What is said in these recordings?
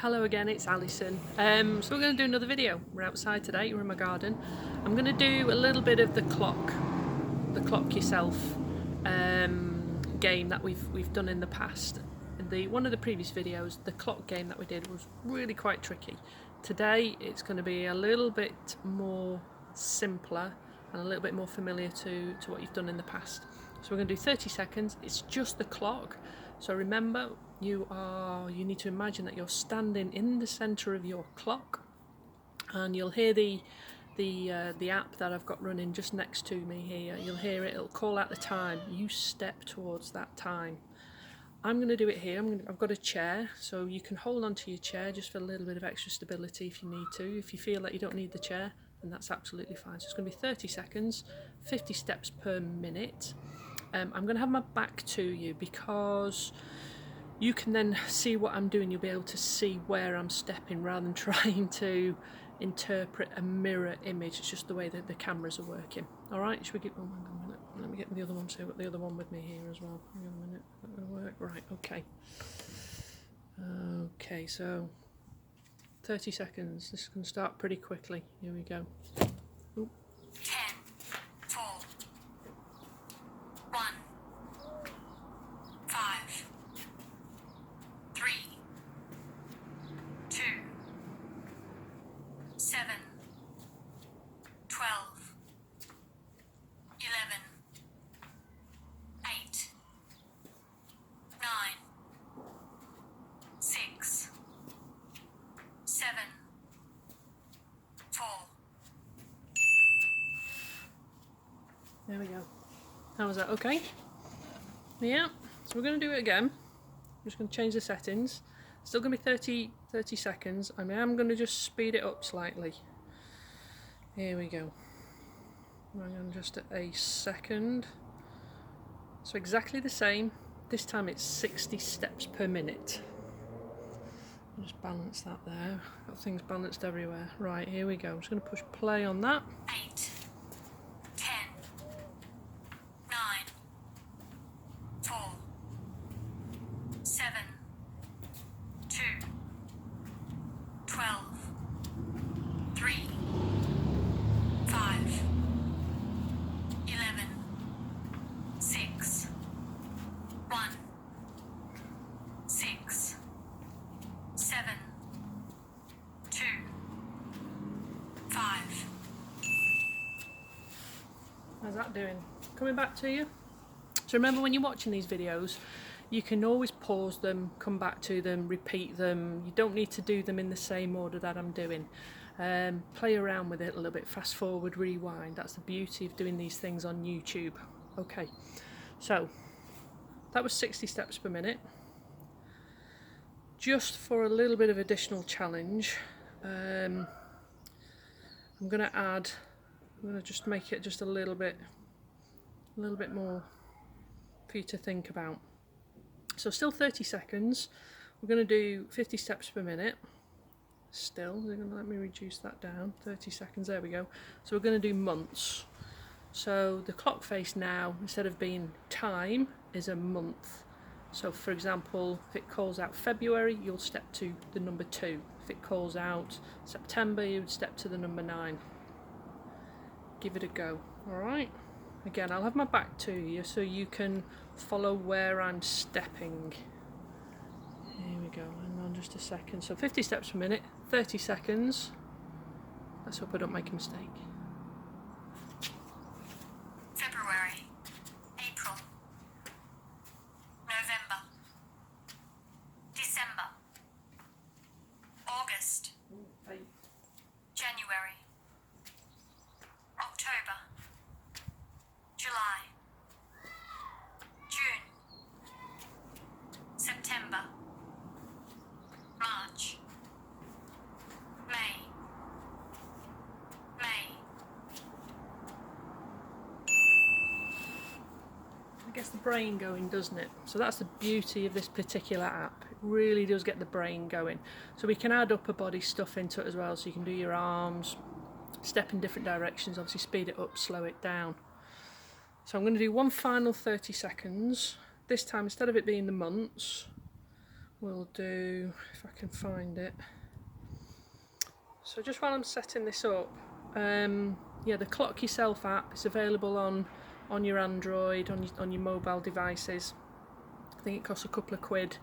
Hello again, it's Alison. So we're going to do another video. We're outside today, we're in my garden. I'm going to do a little bit of the clock yourself game that we've done in the past. In one of the previous videos, the clock game that we did was really quite tricky. Today it's going to be a little bit more simpler and a little bit more familiar to what you've done in the past. So we're going to do 30 seconds. It's just the clock. So remember, you need to imagine that you're standing in the centre of your clock, and you'll hear the app that I've got running just next to me here. You'll hear it. It'll call out the time. You step towards that time. I'm going to do it here. I've got a chair, so you can hold onto your chair just for a little bit of extra stability if you need to. If you feel that you don't need the chair, then that's absolutely fine. So it's going to be 30 seconds, 50 steps per minute. I'm going to have my back to you because you can then see what I'm doing. You'll be able to see where I'm stepping rather than trying to interpret a mirror image. It's just the way that the cameras are working. All right, should we get? Oh, hang on a minute. Let me get the other one. So I've got the other one with me here as well. Hang on a minute. Is that going to work? Right. Okay. Okay. So 30 seconds. This can start pretty quickly. Here we go. Ooh. 10, 4, 1, 5, 3, 2, 7, 12, 11, 8, 9, 6, 7, 4. There we go. How was that? Okay? Yeah. So we're going to do it again. I'm just going to change the settings. Still going to be 30 seconds. I am going to just speed it up slightly. Here we go. Hang on just a second. So exactly the same. This time it's 60 steps per minute. I'll just balance that there. Got things balanced everywhere. Right, here we go. I'm just going to push play on that. 8, 10, 9, 4, 7, 2, 12, 3, 5, 11, 6, 1, 6, 7, 2, 5. How's that doing? Coming back to you? So remember, when you're watching these videos, you can always pause them, come back to them, repeat them. You don't need to do them in the same order that I'm doing. Play around with it a little bit, fast forward, rewind. That's the beauty of doing these things on YouTube. Okay, so that was 60 steps per minute. Just for a little bit of additional challenge, I'm going to just make it just a little bit more for you to think about. So still 30 seconds. We're going to do 50 steps per minute. Still, they're going to let me reduce that down. 30 seconds, there we go. So we're going to do months. So the clock face now, instead of being time, is a month. So for example, if it calls out February, you'll step to the number 2. If it calls out September, you would step to the number 9. Give it a go, alright? Again, I'll have my back to you so you can follow where I'm stepping. Here we go, hang on just a second. So 50 steps per minute, 30 seconds. Let's hope I don't make a mistake. February, April, November, December, August, January, October, July, June, September, March, May, It gets the brain going, doesn't it? So that's the beauty of this particular app. It really does get the brain going. So we can add upper body stuff into it as well, so you can do your arms, step in different directions, obviously speed it up, slow it down. So I'm going to do one final 30 seconds. This time, instead of it being the months, we'll do, if I can find it. So just while I'm setting this up, yeah, the Clock Yourself app is available on your Android, on your mobile devices. I think it costs a couple of quid,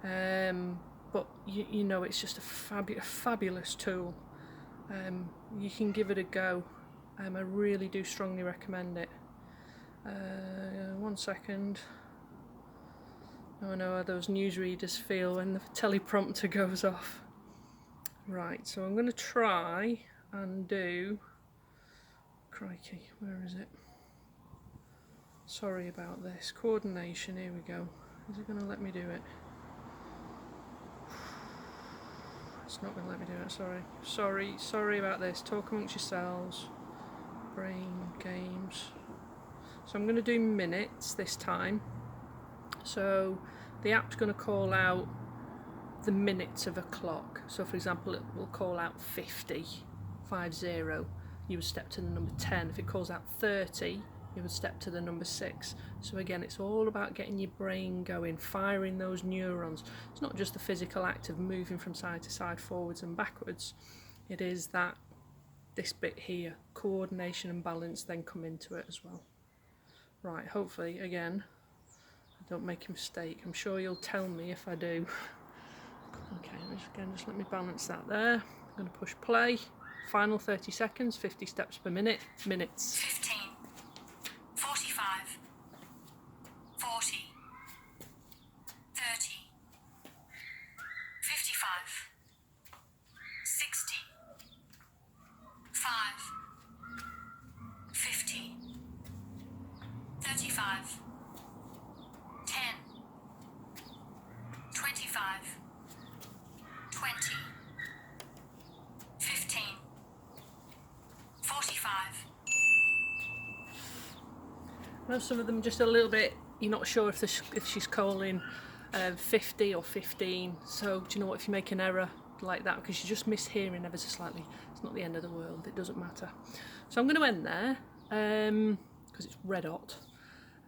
but you know, it's just a fabulous tool. You can give it a go. I really do strongly recommend it. 1 second. I know how those newsreaders feel when the teleprompter goes off. Right, so I'm going to try and do... Crikey, where is it? Sorry about this. Coordination, here we go. Is it going to let me do it? It's not going to let me do it, sorry about this. Talk amongst yourselves. Brain games. So I'm going to do minutes this time. So the app's going to call out the minutes of a clock. So for example, it will call out 50, 50. You would step to the number 10. If it calls out 30, you would step to the number 6. So again, it's all about getting your brain going, firing those neurons. It's not just the physical act of moving from side to side, forwards and backwards. It is that this bit here, coordination and balance, then come into it as well. Right, hopefully, again, I don't make a mistake. I'm sure you'll tell me if I do. Okay, just let me balance that there. I'm going to push play. Final 30 seconds, 50 steps per minute. Minutes. 15, 45, 40, 30, 55, 60, 5, 50, 35, 10, 25, 20, 15, 45. I know some of them just a little bit, you're not sure if she's calling 50 or 15. So do you know what, if you make an error like that because you're just mishearing ever so slightly, it's not the end of the world, it doesn't matter. So I'm going to end there because it's red hot.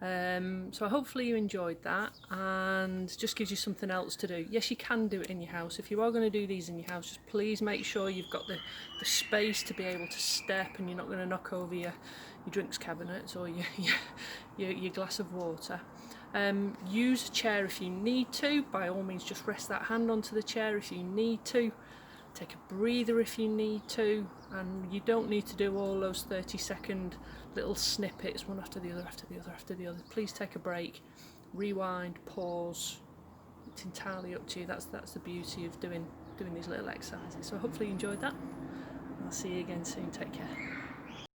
So hopefully you enjoyed that and just gives you something else to do. Yes, you can do it in your house. If you are going to do these in your house, just please make sure you've got the space to be able to step and you're not going to knock over your drinks cabinets or your glass of water. Use a chair if you need to. By all means, just rest that hand onto the chair if you need to. Take a breather if you need to, and you don't need to do all those 30-second little snippets one after the other, after the other, after the other. Please take a break, rewind, pause. It's entirely up to you. That's the beauty of doing these little exercises. So hopefully you enjoyed that. I'll see you again soon. Take care.